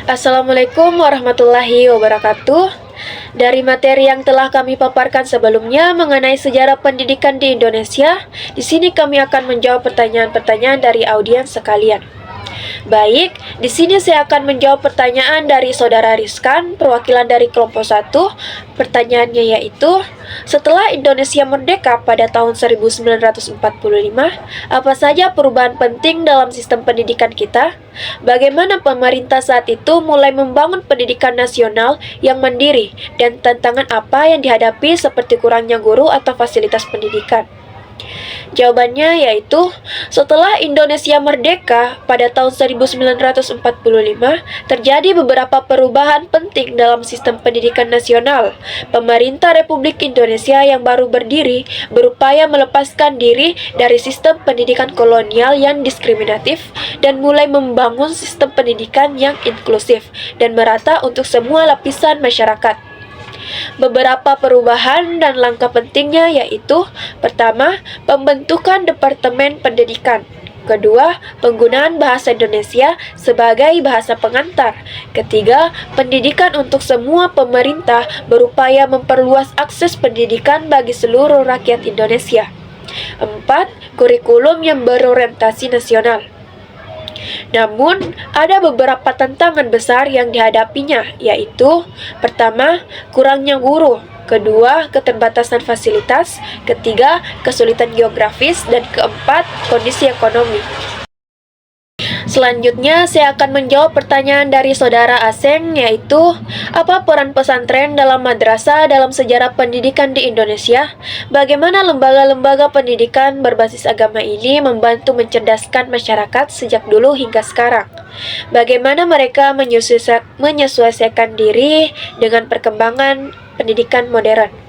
Assalamualaikum warahmatullahi wabarakatuh. Dari materi yang telah kami paparkan sebelumnya mengenai sejarah pendidikan di Indonesia, di sini kami akan menjawab pertanyaan-pertanyaan dari audiens sekalian. Baik, di sini saya akan menjawab pertanyaan dari Saudara Rizkan, perwakilan dari kelompok 1. Pertanyaannya yaitu, setelah Indonesia merdeka pada tahun 1945, apa saja perubahan penting dalam sistem pendidikan kita? Bagaimana pemerintah saat itu mulai membangun pendidikan nasional yang mandiri, dan tantangan apa yang dihadapi seperti kurangnya guru atau fasilitas pendidikan? Jawabannya yaitu, setelah Indonesia merdeka pada tahun 1945, terjadi beberapa perubahan penting dalam sistem pendidikan nasional. Pemerintah Republik Indonesia yang baru berdiri berupaya melepaskan diri dari sistem pendidikan kolonial yang diskriminatif dan mulai membangun sistem pendidikan yang inklusif dan merata untuk semua lapisan masyarakat. Beberapa perubahan dan langkah pentingnya yaitu, pertama, pembentukan Departemen Pendidikan. Kedua, penggunaan bahasa Indonesia sebagai bahasa pengantar. Ketiga, pendidikan untuk semua. Pemerintah berupaya memperluas akses pendidikan bagi seluruh rakyat Indonesia. Empat, kurikulum yang berorientasi nasional. Namun, ada beberapa tantangan besar yang dihadapinya, yaitu, pertama, kurangnya guru, kedua, keterbatasan fasilitas, ketiga, kesulitan geografis, dan keempat, kondisi ekonomi. Selanjutnya, saya akan menjawab pertanyaan dari Saudara Aseng, yaitu, apa peran pesantren dalam madrasah dalam sejarah pendidikan di Indonesia? Bagaimana lembaga-lembaga pendidikan berbasis agama ini membantu mencerdaskan masyarakat sejak dulu hingga sekarang? Bagaimana mereka menyesuaikan diri dengan perkembangan pendidikan modern?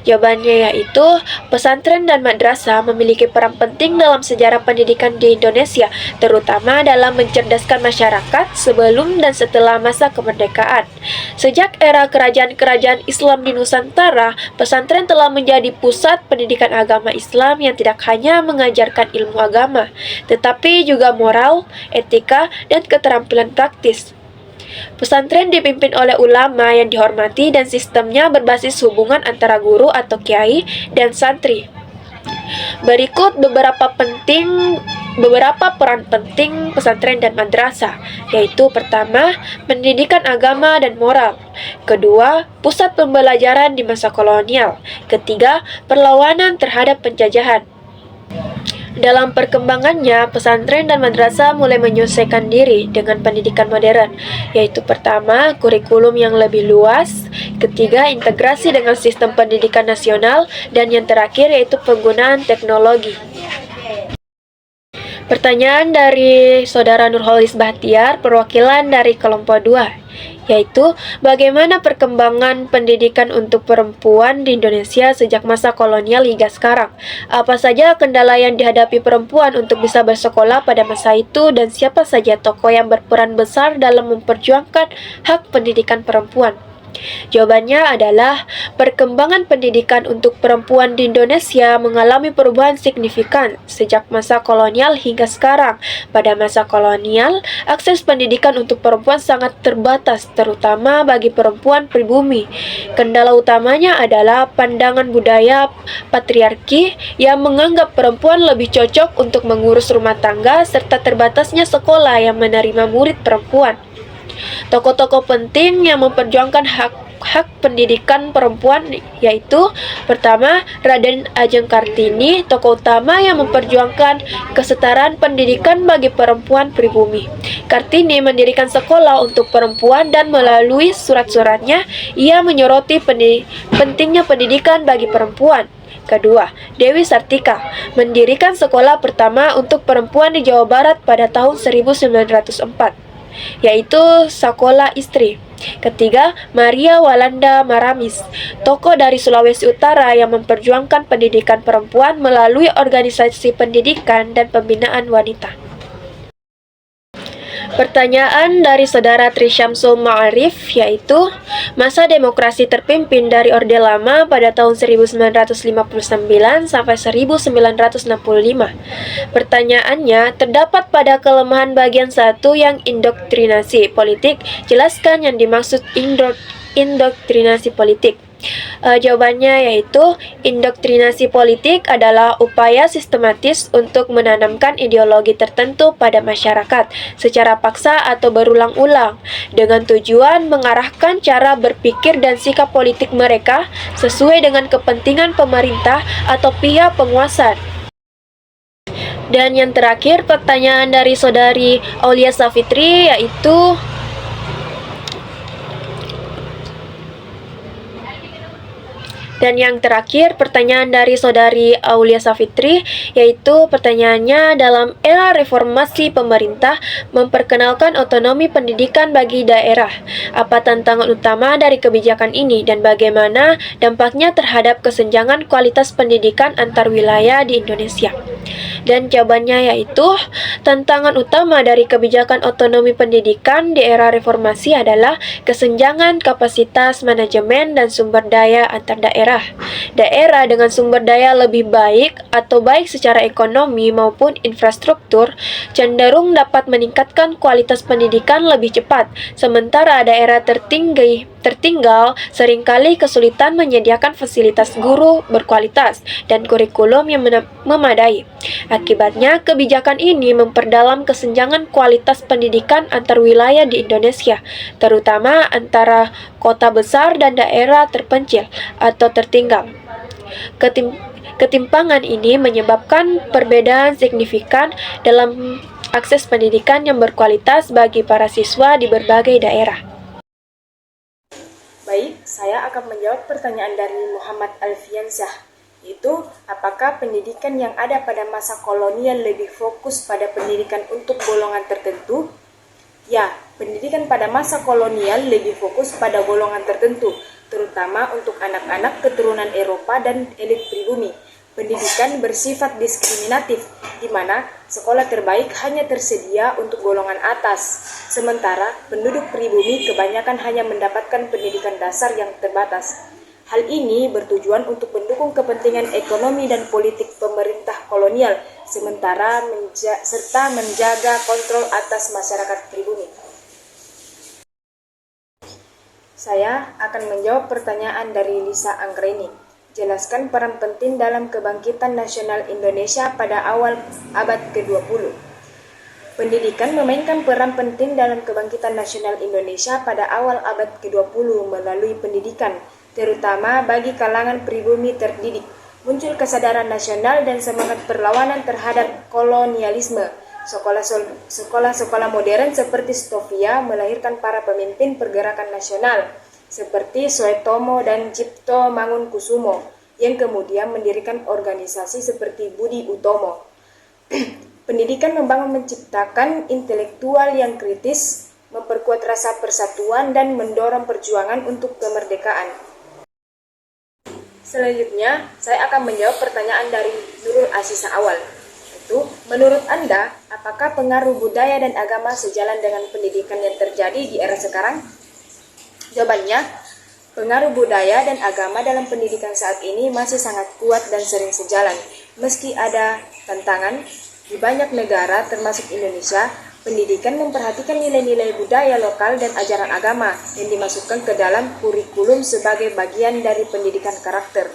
Jawabannya yaitu, pesantren dan madrasah memiliki peran penting dalam sejarah pendidikan di Indonesia, terutama dalam mencerdaskan masyarakat sebelum dan setelah masa kemerdekaan. Sejak era kerajaan-kerajaan Islam di Nusantara, pesantren telah menjadi pusat pendidikan agama Islam yang tidak hanya mengajarkan ilmu agama, tetapi juga moral, etika, dan keterampilan praktis. Pesantren dipimpin oleh ulama yang dihormati dan sistemnya berbasis hubungan antara guru atau kiai dan santri. Berikut beberapa peran penting pesantren dan madrasah, yaitu pertama, pendidikan agama dan moral. Kedua, pusat pembelajaran di masa kolonial. Ketiga, perlawanan terhadap penjajahan. Dalam perkembangannya, pesantren dan madrasah mulai menyesuaikan diri dengan pendidikan modern, yaitu pertama, kurikulum yang lebih luas, ketiga, integrasi dengan sistem pendidikan nasional, dan yang terakhir yaitu penggunaan teknologi. Pertanyaan dari Saudara Nurholis Bahtiar, perwakilan dari kelompok 2, yaitu bagaimana perkembangan pendidikan untuk perempuan di Indonesia sejak masa kolonial hingga sekarang? Apa saja kendala yang dihadapi perempuan untuk bisa bersekolah pada masa itu, dan siapa saja tokoh yang berperan besar dalam memperjuangkan hak pendidikan perempuan? Jawabannya adalah, perkembangan pendidikan untuk perempuan di Indonesia mengalami perubahan signifikan sejak masa kolonial hingga sekarang. Pada masa kolonial, akses pendidikan untuk perempuan sangat terbatas, terutama bagi perempuan pribumi. Kendala utamanya adalah pandangan budaya patriarki yang menganggap perempuan lebih cocok untuk mengurus rumah tangga, serta terbatasnya sekolah yang menerima murid perempuan. Tokoh-tokoh penting yang memperjuangkan hak pendidikan perempuan yaitu, pertama, Raden Ajeng Kartini, tokoh utama yang memperjuangkan kesetaraan pendidikan bagi perempuan pribumi. Kartini mendirikan sekolah untuk perempuan dan melalui surat-suratnya ia menyoroti pentingnya pendidikan bagi perempuan. Kedua, Dewi Sartika mendirikan sekolah pertama untuk perempuan di Jawa Barat pada tahun 1904, yaitu Sakola Istri. Ketiga, Maria Walanda Maramis, tokoh dari Sulawesi Utara yang memperjuangkan pendidikan perempuan melalui organisasi pendidikan dan pembinaan wanita. Pertanyaan dari saudara Trisyamsul Ma'arif yaitu, masa demokrasi terpimpin dari Orde Lama pada tahun 1959 sampai 1965. Pertanyaannya, terdapat pada kelemahan bagian 1 yang indoktrinasi politik. Jelaskan yang dimaksud indoktrinasi politik. Jawabannya yaitu, indoktrinasi politik adalah upaya sistematis untuk menanamkan ideologi tertentu pada masyarakat secara paksa atau berulang-ulang dengan tujuan mengarahkan cara berpikir dan sikap politik mereka sesuai dengan kepentingan pemerintah atau pihak penguasa. Dan yang terakhir, pertanyaan dari saudari Aulia Safitri yaitu, pertanyaan dari saudari Aulia Safitri yaitu pertanyaannya, dalam era reformasi pemerintah memperkenalkan otonomi pendidikan bagi daerah. Apa tantangan utama dari kebijakan ini dan bagaimana dampaknya terhadap kesenjangan kualitas pendidikan antar wilayah di Indonesia? Dan jawabannya yaitu, tantangan utama dari kebijakan otonomi pendidikan di era reformasi adalah kesenjangan kapasitas manajemen dan sumber daya antar daerah. Daerah dengan sumber daya lebih baik atau baik secara ekonomi maupun infrastruktur cenderung dapat meningkatkan kualitas pendidikan lebih cepat, sementara daerah tertinggal seringkali kesulitan menyediakan fasilitas guru berkualitas dan kurikulum yang memadai. Akibatnya, kebijakan ini memperdalam kesenjangan kualitas pendidikan antar wilayah di Indonesia, terutama antara kota besar dan daerah terpencil atau tertinggal. Ketimpangan ini menyebabkan perbedaan signifikan dalam akses pendidikan yang berkualitas bagi para siswa di berbagai daerah. Baik, saya akan menjawab pertanyaan dari Muhammad Alfiansyah, yaitu apakah pendidikan yang ada pada masa kolonial lebih fokus pada pendidikan untuk golongan tertentu? Ya, pendidikan pada masa kolonial lebih fokus pada golongan tertentu, terutama untuk anak-anak keturunan Eropa dan elit pribumi. Pendidikan bersifat diskriminatif, di mana sekolah terbaik hanya tersedia untuk golongan atas, sementara penduduk pribumi kebanyakan hanya mendapatkan pendidikan dasar yang terbatas. Hal ini bertujuan untuk mendukung kepentingan ekonomi dan politik pemerintah kolonial, serta menjaga kontrol atas masyarakat pribumi. Saya akan menjawab pertanyaan dari Lisa Anggreni. Jelaskan peran penting dalam kebangkitan nasional Indonesia pada awal abad ke-20. Pendidikan memainkan peran penting dalam kebangkitan nasional Indonesia pada awal abad ke-20 melalui pendidikan, terutama bagi kalangan pribumi terdidik. Muncul kesadaran nasional dan semangat perlawanan terhadap kolonialisme. Sekolah-sekolah modern seperti Stovia melahirkan para pemimpin pergerakan nasional, seperti Soetomo dan Cipto Mangunkusumo, yang kemudian mendirikan organisasi seperti Budi Utomo. Pendidikan membangun menciptakan intelektual yang kritis, memperkuat rasa persatuan, dan mendorong perjuangan untuk kemerdekaan. Selanjutnya, saya akan menjawab pertanyaan dari Nurul Asisa Awal. Itu, menurut Anda, apakah pengaruh budaya dan agama sejalan dengan pendidikan yang terjadi di era sekarang? Jawabannya, pengaruh budaya dan agama dalam pendidikan saat ini masih sangat kuat dan sering sejalan. Meski ada tantangan, di banyak negara termasuk Indonesia, pendidikan memperhatikan nilai-nilai budaya lokal dan ajaran agama yang dimasukkan ke dalam kurikulum sebagai bagian dari pendidikan karakter.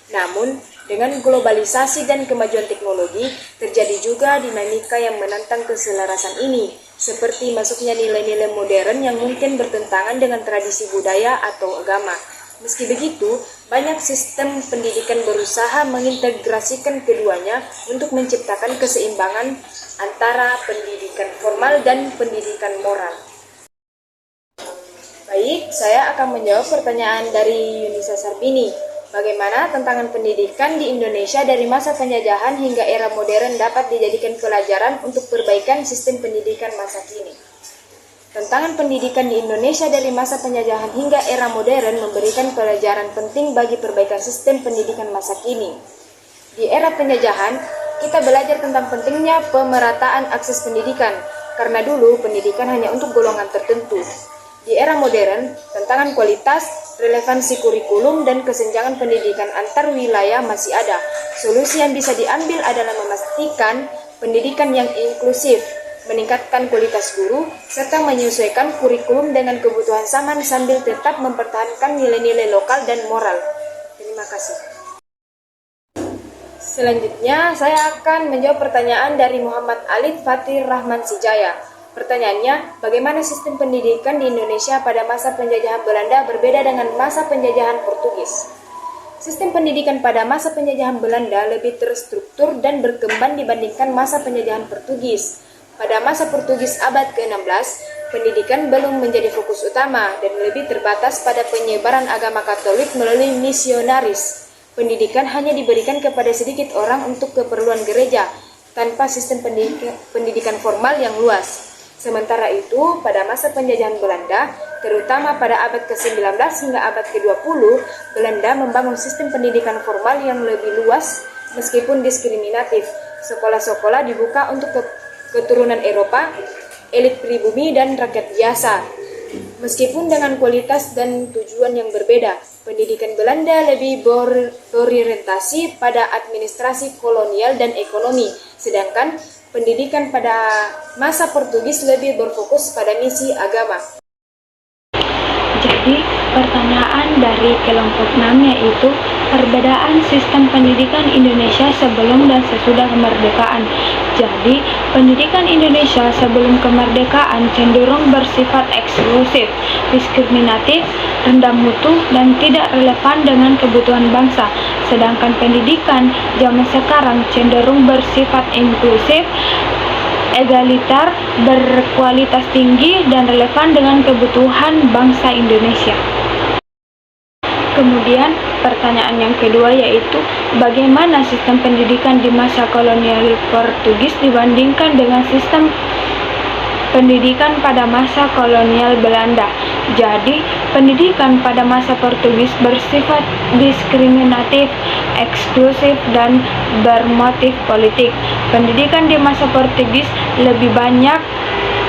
Namun, dengan globalisasi dan kemajuan teknologi, terjadi juga dinamika yang menantang keselarasan ini, seperti masuknya nilai-nilai modern yang mungkin bertentangan dengan tradisi budaya atau agama. Meski begitu, banyak sistem pendidikan berusaha mengintegrasikan keduanya untuk menciptakan keseimbangan antara pendidikan formal dan pendidikan moral. Baik, saya akan menjawab pertanyaan dari Yunisa Sarbini. Bagaimana tantangan pendidikan di Indonesia dari masa penjajahan hingga era modern dapat dijadikan pelajaran untuk perbaikan sistem pendidikan masa kini? Tantangan pendidikan di Indonesia dari masa penjajahan hingga era modern memberikan pelajaran penting bagi perbaikan sistem pendidikan masa kini. Di era penjajahan, kita belajar tentang pentingnya pemerataan akses pendidikan. karena dulu pendidikan hanya untuk golongan tertentu. Di era modern, tantangan kualitas, relevansi kurikulum, dan kesenjangan pendidikan antar wilayah masih ada. Solusi yang bisa diambil adalah memastikan pendidikan yang inklusif, meningkatkan kualitas guru, serta menyesuaikan kurikulum dengan kebutuhan zaman sambil tetap mempertahankan nilai-nilai lokal dan moral. Terima kasih. Selanjutnya, saya akan menjawab pertanyaan dari Muhammad Alid Fatir Rahman Sijaya. Pertanyaannya, bagaimana sistem pendidikan di Indonesia pada masa penjajahan Belanda berbeda dengan masa penjajahan Portugis? Sistem pendidikan pada masa penjajahan Belanda lebih terstruktur dan berkembang dibandingkan masa penjajahan Portugis. Pada masa Portugis abad ke-16, pendidikan belum menjadi fokus utama dan lebih terbatas pada penyebaran agama Katolik melalui misionaris. Pendidikan hanya diberikan kepada sedikit orang untuk keperluan gereja, tanpa sistem pendidikan formal yang luas. Sementara itu, pada masa penjajahan Belanda, terutama pada abad ke-19 hingga abad ke-20, Belanda membangun sistem pendidikan formal yang lebih luas meskipun diskriminatif. Sekolah-sekolah dibuka untuk keturunan Eropa, elit pribumi, dan rakyat biasa. Meskipun dengan kualitas dan tujuan yang berbeda, pendidikan Belanda lebih berorientasi pada administrasi kolonial dan ekonomi, sedangkan pendidikan pada masa Portugis lebih berfokus pada misi agama. Jadi, pertanyaan dari kelompok 6 yaitu perbedaan sistem pendidikan Indonesia sebelum dan sesudah kemerdekaan. Jadi, pendidikan Indonesia sebelum kemerdekaan cenderung bersifat eksklusif, diskriminatif, rendah mutu, dan tidak relevan dengan kebutuhan bangsa. Sedangkan pendidikan zaman sekarang cenderung bersifat inklusif, egaliter, berkualitas tinggi, dan relevan dengan kebutuhan bangsa Indonesia. Kemudian, pertanyaan yang kedua yaitu, bagaimana sistem pendidikan di masa kolonial Portugis dibandingkan dengan sistem pendidikan pada masa kolonial Belanda? Jadi, pendidikan pada masa Portugis bersifat diskriminatif, eksklusif, dan bermotif politik. Pendidikan di masa Portugis lebih banyak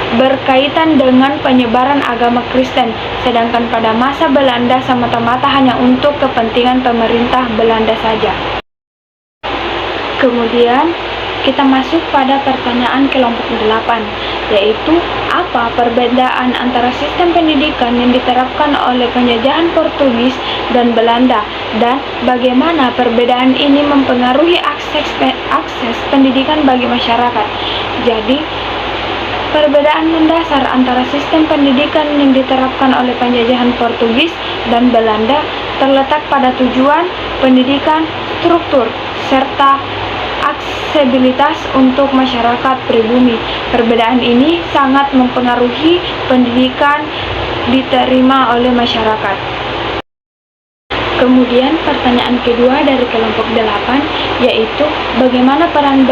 berkaitan dengan penyebaran agama Kristen, sedangkan pada masa Belanda semata-mata hanya untuk kepentingan pemerintah Belanda saja. Kemudian, kita masuk pada pertanyaan kelompok 8, yaitu apa perbedaan antara sistem pendidikan yang diterapkan oleh penjajahan Portugis dan Belanda, dan bagaimana perbedaan ini mempengaruhi akses pendidikan bagi masyarakat. Jadi, perbedaan mendasar antara sistem pendidikan yang diterapkan oleh penjajahan Portugis dan Belanda terletak pada tujuan pendidikan, struktur, serta aksesibilitas untuk masyarakat pribumi. Perbedaan ini sangat mempengaruhi pendidikan diterima oleh masyarakat. Kemudian pertanyaan kedua dari kelompok 8 yaitu bagaimana peran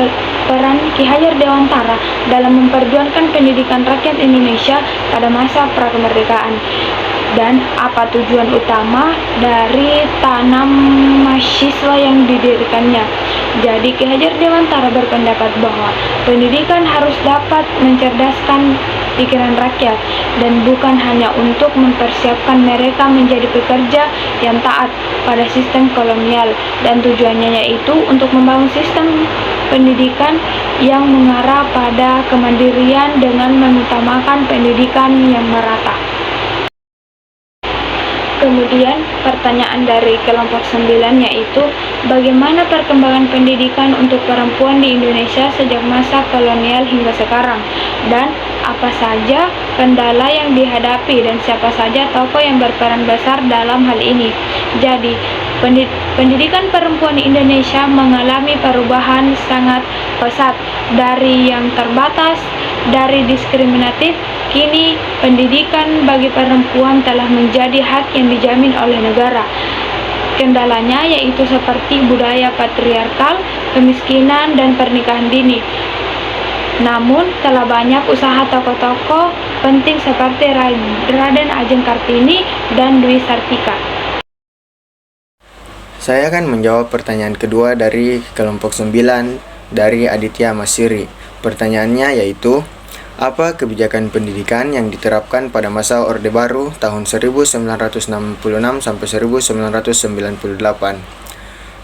Ki Hajar Dewantara dalam memperjuangkan pendidikan rakyat Indonesia pada masa prakemerdekaan, dan apa tujuan utama dari Tanam Mahasiswa yang didirikannya. Jadi Ki Hajar Dewantara berpendapat bahwa pendidikan harus dapat mencerdaskan pikiran rakyat dan bukan hanya untuk mempersiapkan mereka menjadi pekerja yang taat pada sistem kolonial, dan tujuannya yaitu untuk membangun sistem pendidikan yang mengarah pada kemandirian dengan mengutamakan pendidikan yang merata. Kemudian pertanyaan dari kelompok 9 yaitu bagaimana perkembangan pendidikan untuk perempuan di Indonesia sejak masa kolonial hingga sekarang, dan apa saja kendala yang dihadapi dan siapa saja tokoh yang berperan besar dalam hal ini. Jadi, pendidikan perempuan di Indonesia mengalami perubahan sangat pesat dari yang terbatas, dari diskriminatif. Kini, pendidikan bagi perempuan telah menjadi hak yang dijamin oleh negara. Kendalanya yaitu seperti budaya patriarkal, kemiskinan, dan pernikahan dini. Namun, telah banyak usaha tokoh-tokoh penting seperti Raden Ajeng Kartini dan Dwi Sartika. Saya akan menjawab pertanyaan kedua dari kelompok 9 dari Aditya Masiri. Pertanyaannya yaitu, Apa kebijakan pendidikan yang diterapkan pada masa Orde Baru tahun 1966 sampai 1998?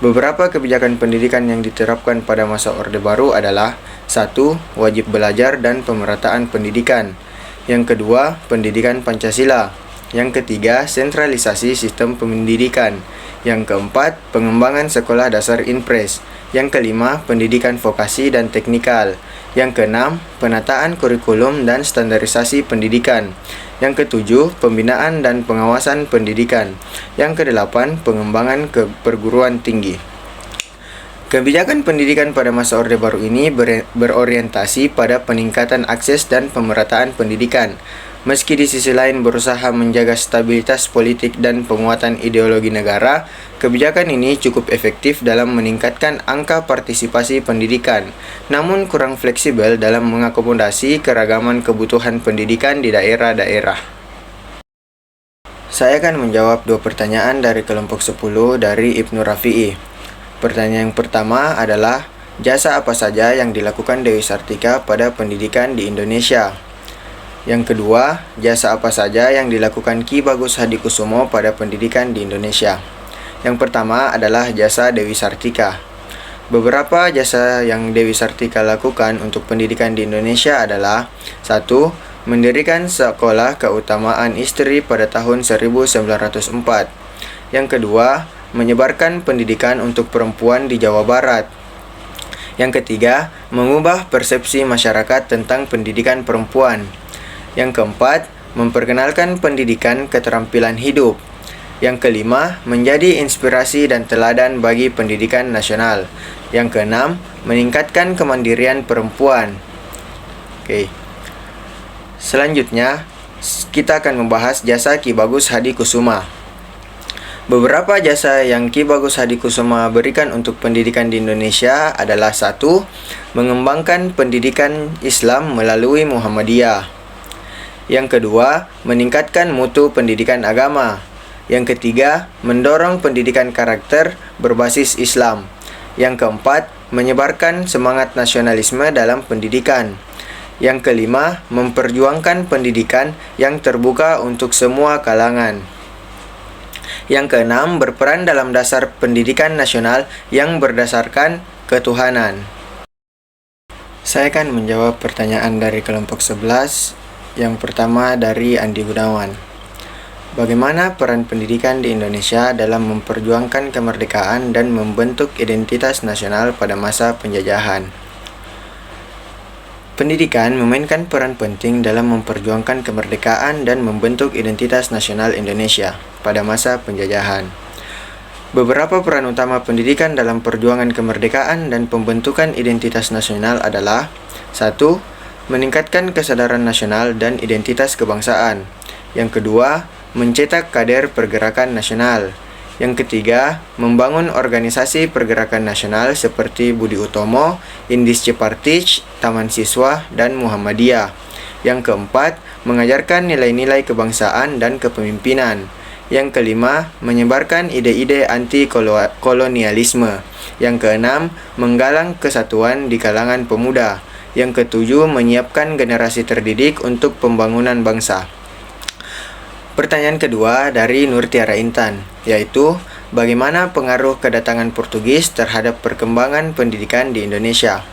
Beberapa kebijakan pendidikan yang diterapkan pada masa Orde Baru adalah: 1. Wajib belajar dan pemerataan pendidikan. Yang kedua, pendidikan Pancasila. Yang ketiga, sentralisasi sistem pendidikan. Yang keempat, pengembangan sekolah dasar Inpres. Yang kelima, pendidikan vokasi dan teknikal. Yang keenam, penataan kurikulum dan standarisasi pendidikan. Yang ketujuh, pembinaan dan pengawasan pendidikan. Yang kedelapan, pengembangan perguruan tinggi. Kebijakan pendidikan pada masa Orde Baru ini berorientasi pada peningkatan akses dan pemerataan pendidikan. Meski di sisi lain berusaha menjaga stabilitas politik dan penguatan ideologi negara, kebijakan ini cukup efektif dalam meningkatkan angka partisipasi pendidikan, namun kurang fleksibel dalam mengakomodasi keragaman kebutuhan pendidikan di daerah-daerah. Saya akan menjawab 2 pertanyaan dari kelompok 10 dari Ibnu Rafi'i. Pertanyaan yang pertama adalah, jasa apa saja yang dilakukan Dewi Sartika pada pendidikan di Indonesia? Yang kedua, jasa apa saja yang dilakukan Ki Bagus Hadikusumo pada pendidikan di Indonesia? Yang pertama adalah jasa Dewi Sartika. Beberapa jasa yang Dewi Sartika lakukan untuk pendidikan di Indonesia adalah: 1. Mendirikan Sekolah Keutamaan Istri pada tahun 1904. Yang kedua, menyebarkan pendidikan untuk perempuan di Jawa Barat. Yang ketiga, mengubah persepsi masyarakat tentang pendidikan perempuan. Yang keempat, memperkenalkan pendidikan keterampilan hidup. Yang kelima, menjadi inspirasi dan teladan bagi pendidikan nasional. Yang keenam, meningkatkan kemandirian perempuan. Selanjutnya, kita akan membahas jasa Ki Bagus Hadikusuma. Beberapa jasa yang Ki Bagus Hadikusuma berikan untuk pendidikan di Indonesia adalah: 1. Mengembangkan pendidikan Islam melalui Muhammadiyah. Yang kedua, meningkatkan mutu pendidikan agama. Yang ketiga, mendorong pendidikan karakter berbasis Islam. Yang keempat, menyebarkan semangat nasionalisme dalam pendidikan. Yang kelima, memperjuangkan pendidikan yang terbuka untuk semua kalangan. Yang keenam, berperan dalam dasar pendidikan nasional yang berdasarkan ketuhanan. Saya akan menjawab pertanyaan dari kelompok 11. Yang pertama dari Andi Gunawan. Bagaimana peran pendidikan di Indonesia dalam memperjuangkan kemerdekaan dan membentuk identitas nasional pada masa penjajahan? Pendidikan memainkan peran penting dalam memperjuangkan kemerdekaan dan membentuk identitas nasional Indonesia pada masa penjajahan. Beberapa peran utama pendidikan dalam perjuangan kemerdekaan dan pembentukan identitas nasional adalah: 1. Meningkatkan kesadaran nasional dan identitas kebangsaan. Yang kedua, mencetak kader pergerakan nasional. Yang ketiga, membangun organisasi pergerakan nasional seperti Budi Utomo, Indis Cepartich, Taman Siswa, dan Muhammadiyah. Yang keempat, mengajarkan nilai-nilai kebangsaan dan kepemimpinan. Yang kelima, menyebarkan ide-ide anti-kolonialisme. Yang keenam, menggalang kesatuan di kalangan pemuda. Yang ketujuh, menyiapkan generasi terdidik untuk pembangunan bangsa. Pertanyaan kedua dari Nur Tiara Intan, yaitu bagaimana pengaruh kedatangan Portugis terhadap perkembangan pendidikan di Indonesia?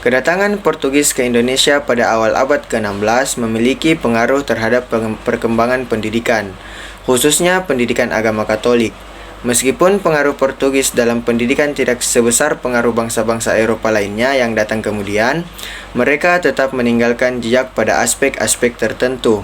Kedatangan Portugis ke Indonesia pada awal abad ke-16 memiliki pengaruh terhadap perkembangan pendidikan, khususnya pendidikan agama Katolik. Meskipun pengaruh Portugis dalam pendidikan tidak sebesar pengaruh bangsa-bangsa Eropa lainnya yang datang kemudian, mereka tetap meninggalkan jejak pada aspek-aspek tertentu.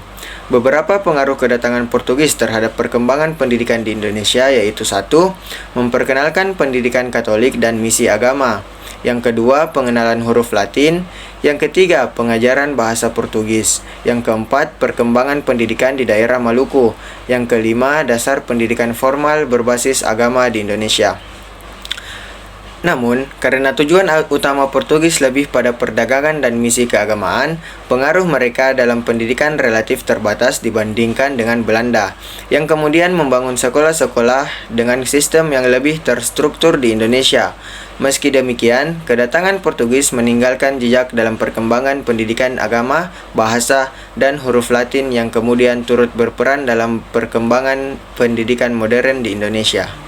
Beberapa pengaruh kedatangan Portugis terhadap perkembangan pendidikan di Indonesia yaitu: 1. Memperkenalkan pendidikan Katolik dan misi agama. Yang kedua, pengenalan huruf Latin. Yang ketiga, pengajaran bahasa Portugis. Yang keempat, perkembangan pendidikan di daerah Maluku. Yang kelima, dasar pendidikan formal berbasis agama di Indonesia. Namun, karena tujuan utama Portugis lebih pada perdagangan dan misi keagamaan, pengaruh mereka dalam pendidikan relatif terbatas dibandingkan dengan Belanda, yang kemudian membangun sekolah-sekolah dengan sistem yang lebih terstruktur di Indonesia. Meski demikian, kedatangan Portugis meninggalkan jejak dalam perkembangan pendidikan agama, bahasa, dan huruf Latin yang kemudian turut berperan dalam perkembangan pendidikan modern di Indonesia.